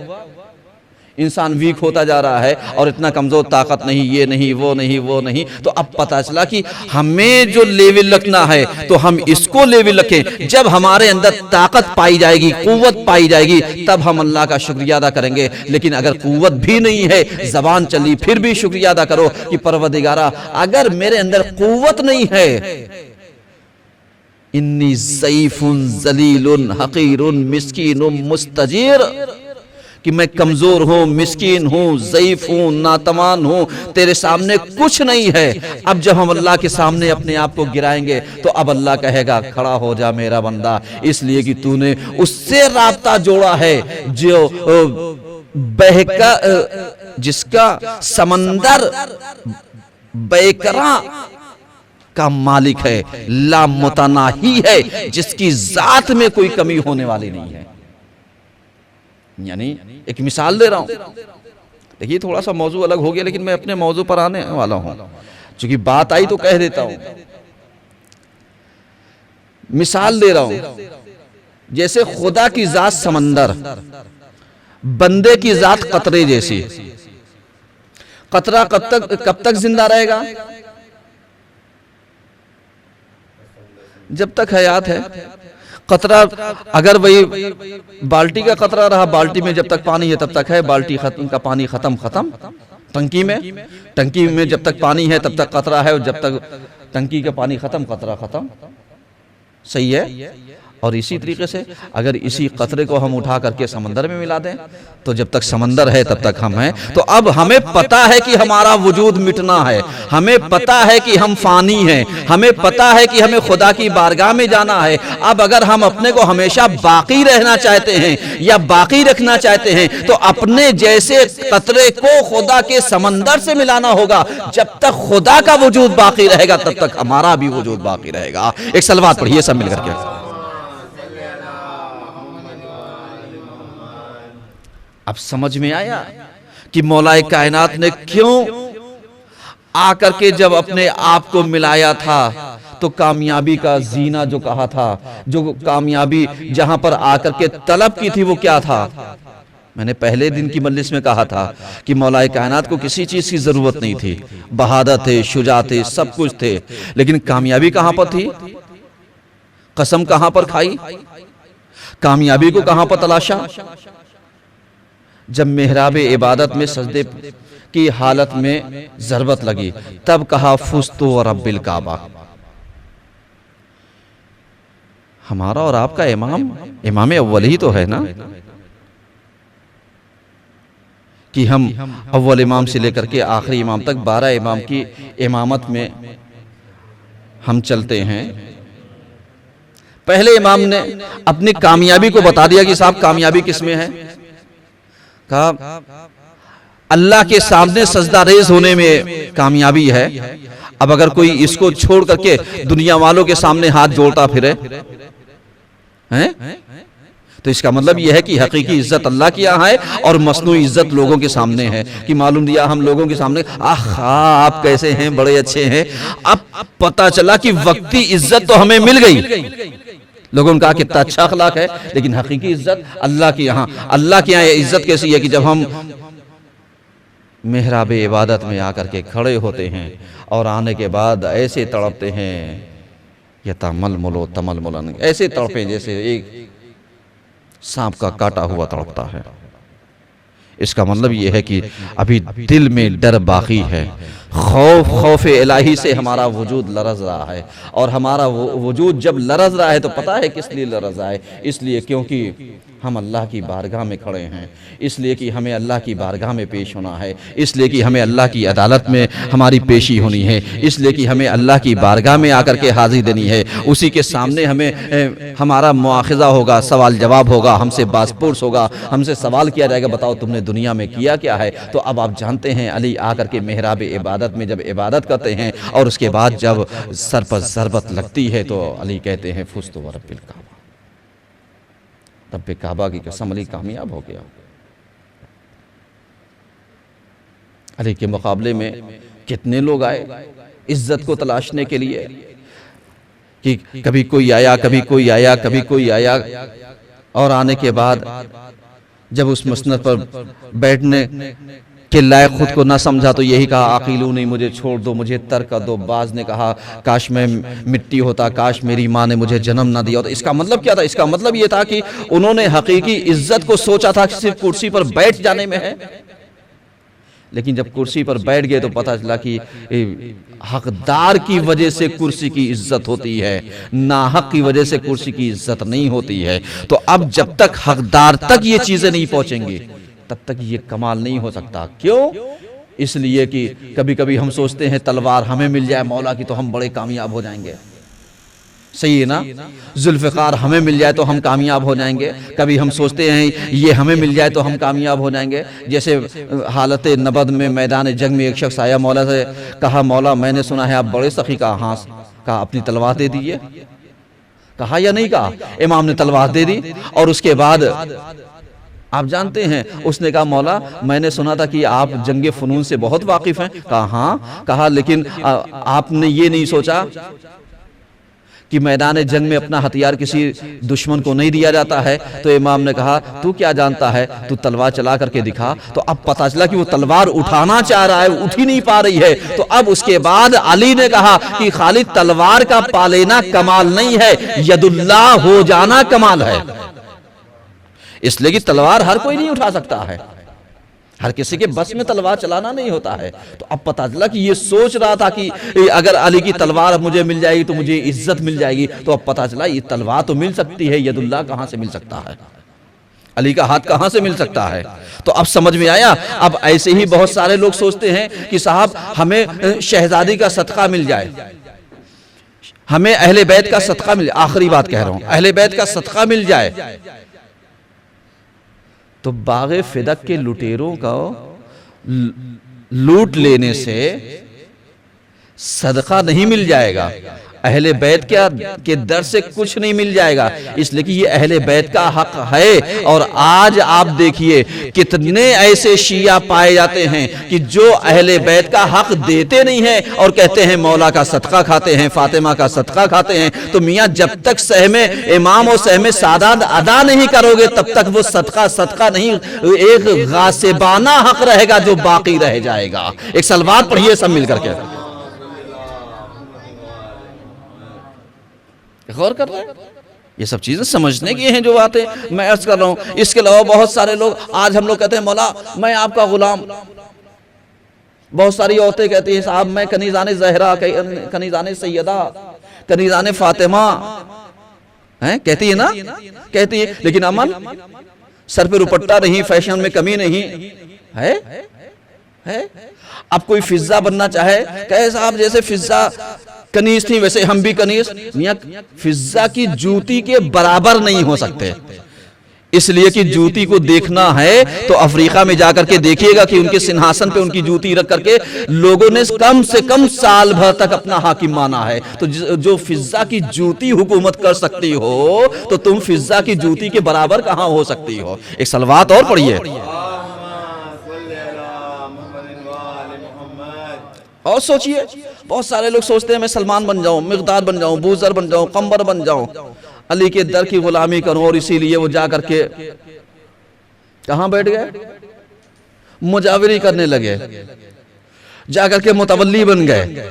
Speaker 2: انسان ویک ہوتا جا رہا ہے اور اتنا کمزور، طاقت نہیں، یہ نہیں، وہ نہیں، وہ نہیں۔ تو اب پتا چلا کہ ہمیں جو لیول رکھنا ہے تو ہم اس کو لیول رکھیں۔ جب ہمارے اندر طاقت پائی جائے گی، قوت پائی جائے گی، تب ہم اللہ کا شکریہ ادا کریں گے۔ لیکن اگر قوت بھی نہیں ہے، زبان چلی، پھر بھی شکریہ ادا کرو کہ پروردگارہ اگر میرے اندر قوت نہیں ہے، انی ضعیف ذلیل حقیر مسکین مستجیر، کہ میں کمزور ہوں، مسکین ہوں، ضعیف ہوں، ناتوان ہوں، تیرے سامنے کچھ نہیں ہے۔ اب جب ہم اللہ کے سامنے اپنے آپ کو گرائیں گے تو اب اللہ کہے گا کھڑا ہو جا میرا بندہ، اس لیے کہ تو نے اس سے رابطہ جوڑا ہے جو جس کا سمندر بیکراں کا مالک ہے، لا متناہی ہے، جس کی ذات میں کوئی کمی ہونے والی نہیں ہے۔ یعنی ایک مثال دے رہا ہوں، دیکھیے تھوڑا سا موضوع الگ ہو گیا، لیکن میں اپنے موضوع پر آنے والا ہوں، چونکہ بات آئی تو کہہ دیتا ہوں۔ مثال دے رہا ہوں، جیسے خدا کی ذات سمندر، بندے کی ذات قطرے جیسی۔ قطرہ کب تک زندہ رہے گا؟ جب تک حیات ہے۔ قطرہ اگر وہی بالٹی کا قطرہ رہا، بالٹی میں جب تک پانی ہے تب تک ہے، بالٹی کا پانی ختم، ٹنکی میں جب تک پانی ہے تب تک قطرہ ہے، اور جب تک ٹنکی کا پانی ختم، قطرہ ختم، صحیح ہے۔ اور اسی طریقے سے اگر اسی قطرے کو ہم اٹھا کر کے سمندر میں ملا دیں تو جب تک سمندر ہے تب تک ہم ہیں۔ تو اب ہمیں پتا ہے کہ ہمارا وجود مٹنا ہے، ہمیں پتا ہے کہ ہم فانی ہیں، ہمیں پتا ہے کہ ہمیں خدا کی بارگاہ میں جانا ہے۔ اب اگر ہم اپنے کو ہمیشہ باقی رہنا چاہتے ہیں یا باقی رکھنا چاہتے ہیں تو اپنے جیسے قطرے کو خدا کے سمندر سے ملانا ہوگا۔ جب تک خدا کا وجود باقی رہے گا تب تک ہمارا بھی وجود باقی رہے گا۔ ایک صلوات پڑھیے سب مل کر کے۔ اب سمجھ میں آیا کہ مولا کائنات نے کیوں آ کر کے جب اپنے آپ کو ملایا تھا تو کامیابی کا زینہ جو کہا تھا، جو کامیابی جہاں پر آ کر کے طلب کی تھی وہ کیا تھا؟ میں نے پہلے دن کی مجلس میں کہا تھا کہ مولا کائنات کو کسی چیز کی ضرورت نہیں تھی، بہادر تھے، شجاع تھے، سب کچھ تھے، لیکن کامیابی کہاں پر تھی؟ قسم کہاں پر کھائی؟ کامیابی کو کہاں پر تلاشا؟ جب محراب عبادت میں سجدے کی حالت میں ضربت لگی تب کہا فزت ورب الکعبہ۔ ہمارا اور آپ کا امام اول ہی تو ہے نا، کہ ہم اول امام سے لے کر کے آخری امام تک 12 امام کی امامت میں ہم چلتے ہیں۔ پہلے امام نے اپنی کامیابی کو بتا دیا کہ صاحب کامیابی کس میں ہے؟ کہا اللہ کے سامنے سجدہ ریز ہونے میں کامیابی ہے۔ اب اگر کوئی اس کو چھوڑ کر کے دنیا والوں کے سامنے ہاتھ جوڑتا پھرے تو اس کا مطلب یہ ہے کہ حقیقی عزت اللہ کی یہاں ہے اور مصنوعی عزت لوگوں کے سامنے ہے، کہ معلوم دیا ہم لوگوں کے سامنے آپ کیسے ہیں، بڑے اچھے ہیں۔ اب پتا چلا کہ وقتی عزت تو ہمیں مل گئی، لوگوں نے کہا کتنا اچھا اخلاق ہے، لیکن حقیقی عزت اللہ کے یہاں۔ اللہ کے یہاں عزت کیسی ہے کہ جب ہم محراب عبادت میں آ کر کے کھڑے ہوتے ہیں اور آنے کے بعد ایسے تڑپتے ہیں، یتململو تململن، ایسے تڑپیں جیسے ایک سانپ کا کاٹا ہوا تڑپتا ہے۔ اس کا مطلب یہ ہے کہ ابھی دل میں ڈر باقی ہے، خوف الہی سے ہمارا وجود لرز رہا ہے، اور ہمارا وجود جب لرز رہا ہے تو پتہ ہے کس لیے لرز رہا ہے؟ اس لیے کیونکہ ہم اللہ کی بارگاہ میں کھڑے ہیں، اس لیے کہ ہمیں اللہ کی بارگاہ میں پیش ہونا ہے، اس لیے کہ ہمیں اللہ کی عدالت میں ہماری پیشی ہونی ہے، اس لیے کہ ہمیں اللہ کی بارگاہ میں آ کر کے حاضری دینی ہے، اسی کے سامنے ہمیں ہمارا مواخذہ ہوگا، سوال جواب ہوگا، ہم سے باز پرس ہوگا، ہم سے سوال کیا جائے گا بتاؤ تم نے دنیا میں کیا ہے؟ تو اب آپ جانتے ہیں علی آ کر کے محراب عبادت میں جب عبادت کرتے ہیں اور اس کے بعد جب سر پر ضربت لگتی ہے تو علی کہتے ہیں فزت ورب الکعبہ، رب کعبہ کی قسم علی کامیاب ہو گیا۔ علی کے مقابلے میں کتنے لوگ آئے عزت کو تلاشنے کے لیے، کہ کبھی کوئی آیا کبھی کوئی آیا کبھی کوئی آیا، اور آنے کے بعد جب اس مسند پر بیٹھنے کے لائق خود کو نہ سمجھا تو یہی کہا عاقلونی، مجھے چھوڑ دو، مجھے ترک دو۔ بعض نے کہا کاش میں مٹی ہوتا، کاش میری ماں نے مجھے جنم نہ دیا ہوتا۔ اس کا مطلب کیا تھا؟ اس کا مطلب یہ تھا کہ انہوں نے حقیقی عزت کو سوچا تھا کہ صرف کرسی پر بیٹھ جانے میں ہے، لیکن جب کرسی پر بیٹھ گئے تو پتہ چلا کہ حقدار کی وجہ سے کرسی کی عزت ہوتی ہے، ناحق کی وجہ سے کرسی کی عزت نہیں ہوتی ہے۔ تو اب جب تک حقدار تک یہ چیزیں نہیں پہنچیں گی تب تک یہ کمال نہیں ہو سکتا۔ کیوں؟ اس لیے کہ کبھی کبھی ہم سوچتے ہیں تلوار ہمیں مل جائے مولا کی تو ہم بڑے کامیاب ہو جائیں گے، صحیح ہے نا؟ ذوالفقار ہمیں مل جائے تو ہم کامیاب ہو جائیں گے۔ کبھی ہم سوچتے ہیں یہ ہمیں مل جائے تو ہم کامیاب ہو جائیں گے، جیسے حالت نبض میں میدان جنگ میں ایک شخص آیا، مولا سے کہا مولا میں نے سنا ہے آپ بڑے سخی، کہا ہاں، کہا اپنی تلوار دے دیجئے، کہا یا نہیں کہا؟ امام نے تلوار دے دی، اور اس کے بعد آپ جانتے ہیں اس نے کہا مولا میں نے سنا تھا کہ آپ جنگ فنون سے بہت واقف ہیں، کہا ہاں، کہا لیکن آپ نے یہ نہیں سوچا کہ میدان جنگ میں اپنا ہتھیار کسی دشمن کو نہیں دیا جاتا ہے؟ تو امام نے کہا تو کیا جانتا ہے، تو تلوار چلا کر کے دکھا۔ تو اب پتہ چلا کہ وہ تلوار اٹھانا چاہ رہا ہے، اٹھ ہی نہیں پا رہی ہے۔ تو اب اس کے بعد علی نے کہا کہ خالد تلوار کا پا لینا کمال نہیں ہے، ید اللہ ہو جانا کمال ہے۔ اس لیے کہ تلوار ہر کوئی نہیں اٹھا سکتا ہے، ہر کسی کے بس میں تلوار چلانا نہیں ہوتا ہے۔ تو اب پتہ چلا کہ یہ سوچ رہا تھا کہ اگر علی کی تلوار مجھے مل جائے گی تو مجھے عزت مل جائے گی، تو اب پتہ چلا یہ تلوار تو مل سکتی ہے، ید اللہ کہاں سے مل سکتا ہے، علی کا ہاتھ کہاں سے مل سکتا ہے؟ تو اب سمجھ میں آیا۔ اب ایسے ہی بہت سارے لوگ سوچتے ہیں کہ صاحب ہمیں شہزادی کا صدقہ مل جائے، ہمیں اہل بیت کا صدقہ مل جائے، آخری بات کہہ رہا ہوں، اہل بیت کا صدقہ مل جائے۔ تو باغ فدق کے لٹیروں کا لوٹ لینے سے صدقہ نہیں مل جائے گا، اہل بیت کے در سے کچھ نہیں مل جائے گا، اس لیے کہ یہ اہل بیت کا حق ہے۔ اور آج آپ دیکھیے کتنے ایسے شیعہ پائے جاتے ہیں کہ جو اہل بیت کا حق دیتے نہیں ہیں اور کہتے ہیں مولا کا صدقہ کھاتے ہیں، فاطمہ کا صدقہ کھاتے ہیں۔ تو میاں جب تک سہم امام اور سہم سادات ادا نہیں کرو گے تب تک وہ صدقہ نہیں، ایک غاصبانہ حق رہے گا جو باقی رہ جائے گا۔ ایک صلوات پڑھیے سب مل کر کے، غور کر رہے ہیں؟ یہ سب چیزیں سمجھنے کی ہیں جو باتیں میں عرض کر رہا ہوں۔ اس کے علاوہ بہت سارے لوگ آج ہم لوگ کہتے ہیں مولا میں آپ کا غلام، بہت ساری عورتیں کہتی ہیں صاحب میں کنیزان زہرا، کنیزان سیدہ، کنیزان فاطمہ، کہتی ہے نا، کہتی ہے، لیکن امن سر پہ دوپٹہ نہیں، فیشن میں کمی نہیں ہے۔ اب کوئی فضہ بننا چاہے کہے صاحب جیسے فضہ کنیز تھی ویسے ہم بھی کنیز، میاں فضہ کی جوتی کے برابر نہیں ہو سکتے، اس لیے کہ جوتی کو دیکھنا ہے تو افریقہ میں جا کر کے دیکھیے گا کہ ان کے سنہاسن پہ ان کی جوتی رکھ کر کے لوگوں نے کم سے کم سال بھر تک اپنا حاکم مانا ہے۔ تو جو فضہ کی جوتی حکومت کر سکتی ہو تو تم فضہ کی جوتی کے برابر کہاں ہو سکتی ہو؟ ایک صلوات اور پڑھیے۔ اور سوچئے بہت سارے لوگ سوچتے ہیں میں سلمان بن جاؤں، مقداد بن جاؤں، بوذر بن جاؤں، قمبر بن جاؤں، علی کے در کی غلامی کروں، اور اسی لیے وہ جا کر کے کہاں بیٹھ گئے؟ مجاوری کرنے لگے، جا کر کے متولی بن گئے۔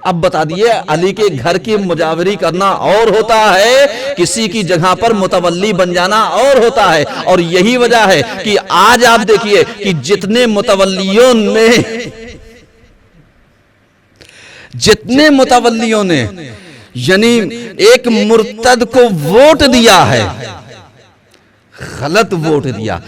Speaker 2: اب بتا دیئے علی کے گھر کی مجاوری کرنا اور ہوتا ہے، کسی کی جگہ پر متولی بن جانا اور ہوتا ہے۔ اور یہی وجہ ہے کہ آج آپ دیکھیے کہ جتنے متولیوں میں جتنے متولیوں نے یعنی ایک مرتد کو ووٹ دیا ہے، غلط ووٹ دیا،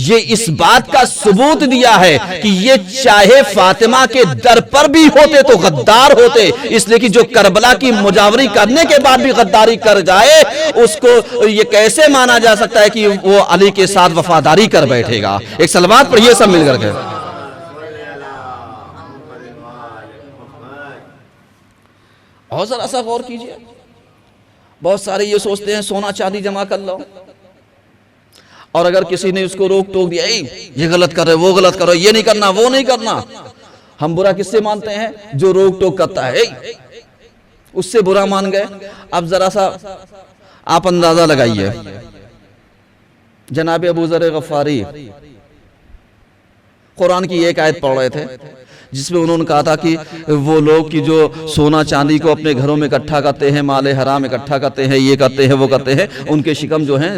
Speaker 2: یہ اس بات کا ثبوت دیا ہے کہ یہ چاہے فاطمہ کے در پر بھی ہوتے تو غدار ہوتے، اس لیے کہ جو کربلا کی مجاوری کرنے کے بعد بھی غداری کر جائے، اس کو یہ کیسے مانا جا سکتا ہے کہ وہ علی کے ساتھ وفاداری کر بیٹھے گا؟ ایک صلوات پڑھیے سب مل کر کے۔ اور ذرا سا غور کیجئے، بہت سارے یہ سوچتے ہیں سونا چاندی جمع کر لو، اور اگر کسی نے اس کو روک ٹوک دیا، یہ غلط کر رہے وہ غلط کر رہے، یہ نہیں کرنا وہ نہیں کرنا، ہم برا کس سے مانتے ہیں؟ جو روک ٹوک کرتا ہے اس سے برا مان گئے۔ اب ذرا سا آپ اندازہ لگائیے، جناب ابو ذر غفاری قرآن کی ایک آیت پڑھ رہے تھے جس میں انہوں نے کہا تھا کہ وہ لوگ کی جو سونا چاندی کو اپنے گھروں میں اکٹھا کرتے ہیں، مال حرام اکٹھا کرتے ہیں، یہ کرتے ہیں وہ کرتے ہیں، ان کے شکم جو ہیں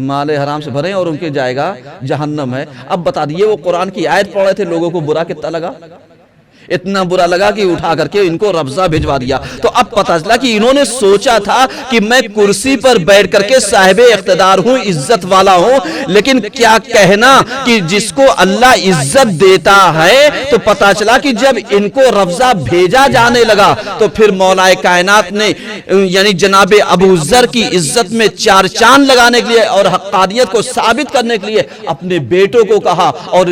Speaker 2: مال حرام سے بھرے اور ان کے جائے گا جہنم ہے۔ اب بتا دیئے وہ قرآن کی آیت پڑھ رہے تھے، لوگوں کو برا کتنا لگا؟ اتنا برا لگا کہ اٹھا کر کے ان کو ربضہ بھجوا دیا۔ تو اب پتہ چلا کہ انہوں نے سوچا تھا کہ میں کرسی پر بیٹھ کر کے صاحب اقتدار ہوں، عزت والا ہوں، لیکن کیا کہنا کہ جس کو اللہ عزت دیتا ہے، تو پتہ چلا کہ جب ان کو ربضہ بھیجا جانے لگا تو پھر مولا کائنات نے یعنی جناب ابو ذر کی عزت میں چار چاند لگانے کے لیے اور حقانیت کو ثابت کرنے کے لیے اپنے بیٹوں کو کہا اور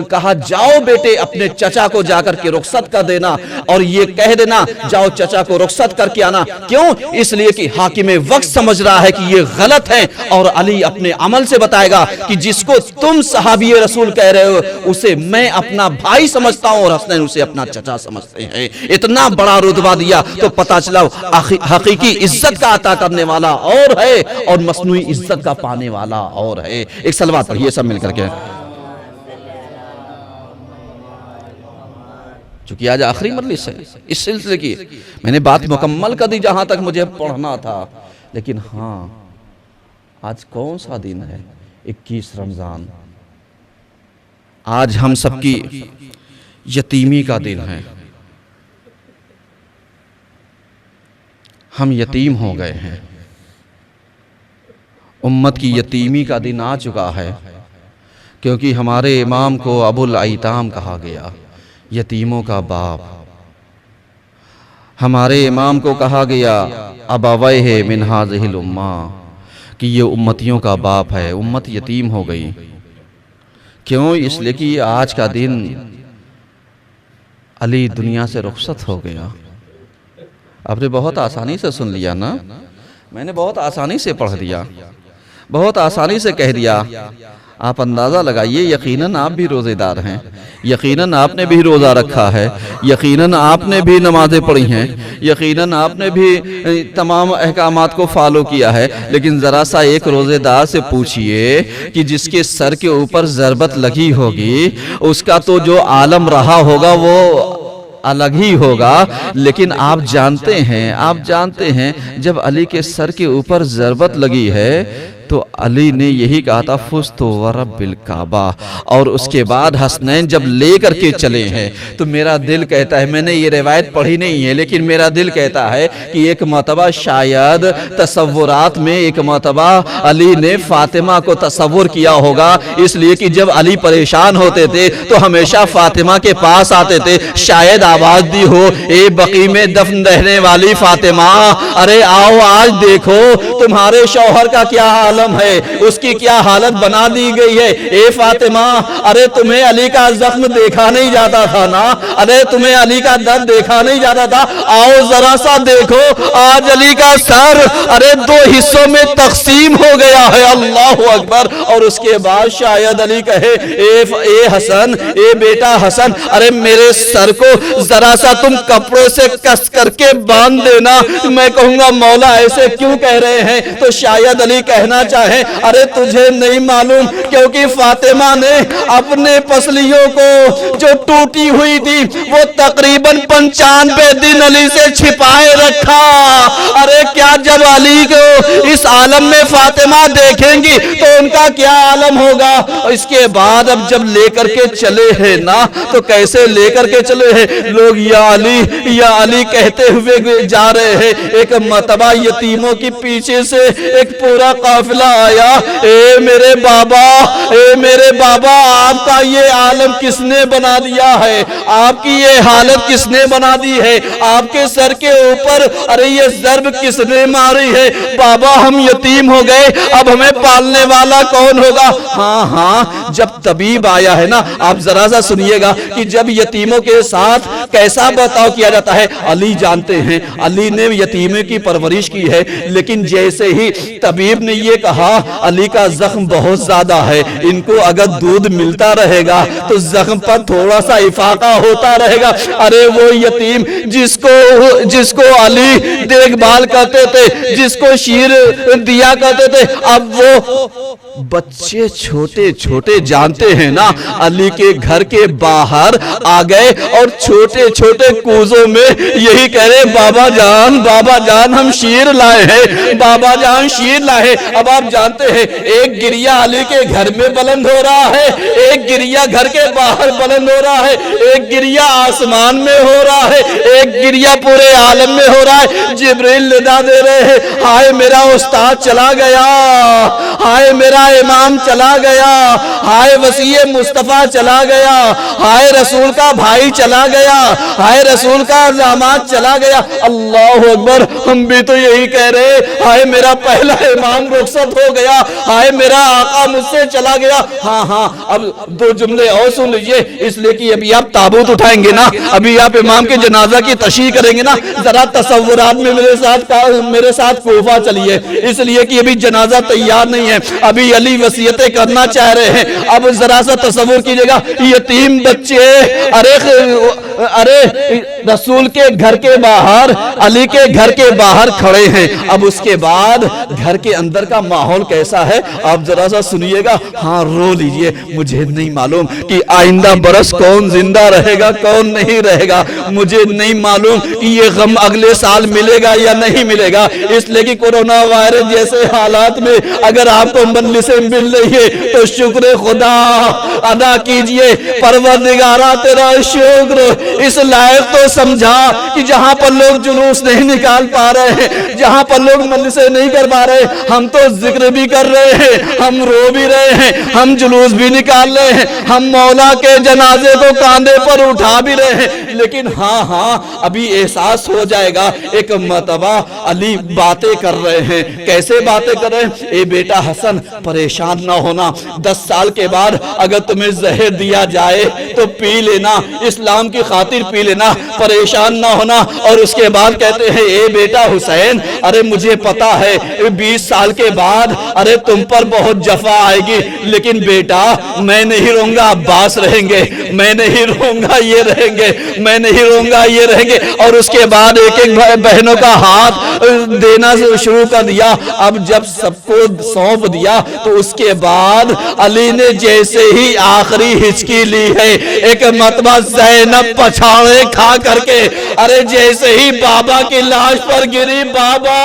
Speaker 2: کہا جاؤ بیٹے اپنے چچا کو جا کر کے رخصت کر دینا اور یہ کہہ دینا جاؤ چچا کو رخصت کر کے آنا۔ کیوں؟ اس لیے کہ حاکم وقت سمجھ رہا ہے کہ یہ غلط ہے، اور علی اپنے عمل سے بتائے گا کہ جس کو تم صحابی رسول کہہ رہے ہو اسے میں اپنا بھائی سمجھتا ہوں اور حسنین اسے اپنا چچا سمجھتے ہیں۔ اتنا بڑا رتبہ دیا تو پتہ چلا حقیقی عزت کا عطا کرنے والا اور ہے اور مصنوعی عزت کا پانے والا اور ہے۔ ایک صلوات پڑھیے سب مل کر کے۔ چونکہ آج آخری مجلس ہے اس سلسلے کی، میں نے بات مکمل کر دی جہاں تک مجھے پڑھنا تھا، لیکن ہاں آج کون سا دن ہے؟ 21 رمضان۔ آج ہم سب کی یتیمی کا دن ہے، ہم یتیم ہو گئے ہیں، امت کی یتیمی کا دن آ چکا ہے، کیونکہ ہمارے امام کو ابو الایتام کہا گیا، یتیموں کا باپ۔ ہمارے امام کو کہا گیا ابویہ من ھذہ الامہ، کہ یہ امتیوں کا باپ ہے۔ امت یتیم ہو گئی، کیوں؟ اس لیے کہ آج کا دن علی دنیا سے رخصت ہو گیا۔ آپ نے بہت آسانی سے سن لیا نا، میں نے بہت آسانی سے پڑھ دیا، بہت آسانی سے کہہ دیا۔ آپ اندازہ لگائیے، یقیناً آپ بھی روزے دار ہیں، یقیناً آپ نے بھی روزہ رکھا ہے، یقیناً آپ نے بھی نمازیں پڑھی ہیں، یقیناً آپ نے بھی تمام احکامات کو فالو کیا ہے، لیکن ذرا سا ایک روزے دار سے پوچھئے کہ جس کے سر کے اوپر ضربت لگی ہوگی اس کا تو جو عالم رہا ہوگا وہ الگ ہی ہوگا، لیکن آپ جانتے ہیں جب علی کے سر کے اوپر ضربت لگی ہے تو علی نے یہی کہا تھا فزت ورب الکعبہ، اور اس کے بعد حسنین جب لے کر کے چلے ہیں تو میرا دل کہتا ہے، میں نے یہ روایت پڑھی نہیں ہے لیکن میرا دل کہتا ہے کہ ایک مرتبہ شاید تصورات میں ایک مرتبہ علی نے فاطمہ کو تصور کیا ہوگا، اس لیے کہ جب علی پریشان ہوتے تھے تو ہمیشہ فاطمہ کے پاس آتے تھے، شاید آواز دی ہو اے بقیع میں دفن رہنے والی فاطمہ، ارے آؤ آج دیکھو تمہارے شوہر کا کیا حال ہے، اس کی کیا حالت بنا دی گئی ہے، اے فاطمہ ارے تمہیں علی کا زخم دیکھا نہیں جاتا تھا نا، ارے تمہیں علی کا درد دیکھا نہیں جاتا تھا، آؤ ذرا سا دیکھو آج علی کا سر ارے 2 حصوں میں تقسیم ہو گیا ہے، اللہ اکبر۔ اور اس کے بعد شاید علی کہے اے حسن، اے بیٹا حسن، ارے میرے سر کو ذرا سا تم کپڑوں سے کس کر کے باندھ دینا۔ میں کہوں گا مولا ایسے کیوں کہہ رہے ہیں؟ تو شاید علی کہنا چاہے ارے تجھے نہیں معلوم کیونکہ فاطمہ نے اپنے پسلیوں کو جو ٹوٹی ہوئی تھی وہ تقریباً 95 دن علی سے چھپائے رکھا۔ ارے کیا جب علی کو اس عالم میں فاطمہ دیکھیں گی تو ان کا کیا عالم ہوگا۔ اس کے بعد اب جب لے کر کے چلے ہیں نا تو کیسے لے کر کے چلے ہیں، لوگ یا علی کہتے ہوئے جا رہے ہیں۔ ایک مرتبہ یتیموں کی پیچھے سے ایک پورا قافلہ آیا، اے میرے بابا آپ کا یہ عالم کس نے بنا دیا ہے، آپ کی یہ حالت کس نے بنا دی ہے، آپ کے سر کے اوپر ارے یہ ضرب کس نے ماری ہے، بابا ہم یتیم ہو گئے، اب ہمیں پالنے والا کون ہوگا۔ ہاں جب طبیب آیا ہے نا، آپ ذرا سا سنیے گا کہ جب یتیموں کے ساتھ کیسا برتاؤ کیا جاتا ہے۔ علی جانتے ہیں، علی نے یتیموں کی پرورش کی ہے، لیکن جیسے ہی طبیب نے یہ کہا علی کا زخم بہت زیادہ ہے، ان کو اگر دودھ ملتا رہے گا تو زخم پر تھوڑا سا افاقہ ہوتا رہے گا۔ ارے وہ یتیم جس کو علی دیکھ بھال کرتے تھے، جس کو شیر دیا کرتے تھے، اب وہ بچے چھوٹے چھوٹے جانتے ہیں نا، علی کے گھر کے باہر آ گئے اور چھوٹے چھوٹے کوزوں میں یہی کہہ رہے بابا جان ہم شیر لائے ہیں، بابا جان شیر لائے ہیں۔ اب آپ جانتے ہیں ایک گریہ علی کے گھر میں بلند ہو رہا ہے، ایک گریہ گھر کے باہر بلند ہو رہا ہے، ایک گریہ آسمان میں ہو رہا ہے، ایک گریہ پورے عالم میں ہو رہا ہے۔ جبریل ندا دے رہے ہیں، ہائے میرا استاد چلا گیا، ہائے میرا امام چلا گیا، ہائے وسیع مصطفیٰ چلا گیا، ہائے رسول کا بھائی چلا گیا، ہائے رسول کا داماد چلا گیا۔ اللہ اکبر، ہم بھی تو یہی کہہ رہے، ہائے میرا پہلا امام رخصت ہو گیا، ہائے میرا آقا مجھ سے چلا گیا۔ ہاں اب دو جملے اور سن لیجئے، اس لیے کہ ابھی آپ تابوت اٹھائیں گے نا، ابھی آپ امام کے جنازہ کی تشییع کریں گے نا، ذرا تصورات میں میرے ساتھ کوفہ چلیے، اس لیے کہ ابھی جنازہ تیار نہیں ہے، ابھی علی وصیتیں کرنا چاہ رہے ہیں۔ اب ذرا سا تصور کیجئے گا، یتیم بچے ارے رسول کے گھر کے باہر، علی کے گھر کے باہر کھڑے ہیں۔ اب اس کے بعد گھر کے اندر کا ماحول کیسا ہے آپ ذرا سا سنیے گا۔ ہاں رو لیجئے، مجھے نہیں معلوم کہ آئندہ برس کون زندہ رہے گا کون نہیں رہے گا، مجھے نہیں معلوم کہ یہ غم اگلے سال ملے گا یا نہیں ملے گا، اس لیے کہ کورونا وائرس جیسے حالات میں اگر آپ کو مجلسیں مل رہی ہے تو شکر خدا ادا کیجئے۔ پروردگارہ تیرا شکر، اس لائق تو سمجھا کہ جہاں پر لوگ جلوس نہیں نکال پا رہے ہیں، جہاں پر لوگ مجلسیں نہیں کر پا رہے، ہم تو ذکر بھی کر رہے ہیں، ہم رو بھی رہے ہیں، ہم جلوس بھی نکال رہے ہیں، ہم مولا کے جنازے کو کاندھے پر اٹھا بھی رہے ہیں۔ لیکن ہاں ابھی احساس ہو جائے گا۔ ایک مرتبہ علی باتیں کر رہے ہیں، کیسے باتیں کر رہے ہیں؟ اے بیٹا حسن پریشان نہ ہونا، 10 سال کے بعد اگر تمہیں زہر دیا جائے تو پی لینا، اسلام کی خاطر پی لینا، پریشان نہ ہونا۔ اور اس کے بعد کہتے ہیں اے بیٹا حسین، ارے مجھے پتا ہے 20 سال کے بعد ارے تم پر بہت جفا آئے گی، لیکن بیٹا میں نہیں رہوں گا، عباس رہیں گے، میں نہیں رہوں گا یہ رہیں گے، میں نہیں رہوں گا یہ رہیں گے۔ اور اس کے بعد ایک ایک بہنوں کا ہاتھ دینا شروع کر دیا۔ اب جب سب کو سونپ دیا تو اس کے بعد علی نے جیسے ہی آخری ہچکی لی ہے، ایک مرتبہ زینب پچھاڑے کھا کر کے ارے جیسے ہی بابا کی لاش پر گری، بابا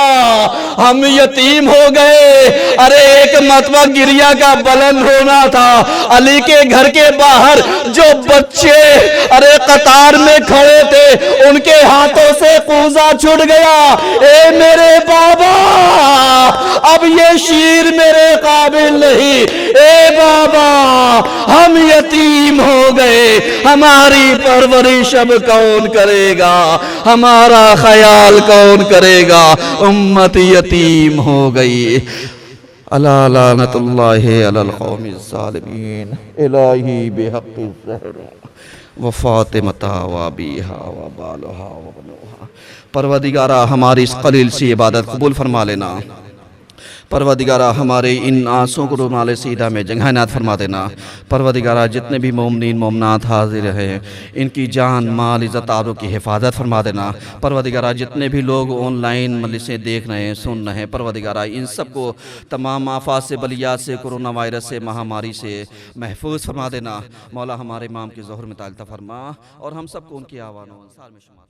Speaker 2: ہم یتیم ہو گئے۔ ارے ایک مرتبہ گریہ کا بلند ہونا تھا، علی کے گھر کے باہر جو بچے ارے قطار میں کھڑے تھے ان کے ہاتھوں سے کوزہ چھوٹ گیا، اے میرے بابا اب یہ شیر میرے قابل نہیں، اے بابا ہم یتیم ہو گئے، ہماری پرورش اب کون کرے گا، ہمارا خیال کون کرے گا، امت یتیم ہو گئی۔ الا لعنت اللہ علی القوم الظالمین، الہی بحق الزہر وفاطمہ وابیہا وبالہا وبنوہا۔ پروردگارہ ہماری اس قلیل سی عبادت قبول فرما لینا، پروردگارہ ہمارے ان آنسوں کو رومال سیدھا میں جگہ عنایت فرما دینا۔ پروردگارہ جتنے بھی مومنین مومنات حاضر ہیں ان کی جان مال عزت آبرو کی حفاظت فرما دینا۔ پروردگارہ جتنے بھی لوگ آن لائن مجلسیں دیکھ رہے ہیں سن رہے ہیں، پروردگارہ ان سب کو تمام آفات سے بلیات سے کورونا وائرس سے مہاماری سے محفوظ فرما دینا۔ مولا ہمارے امام کی ظہر میں تعلق فرما اور ہم سب کو ان کی آوان و انصار میں شمار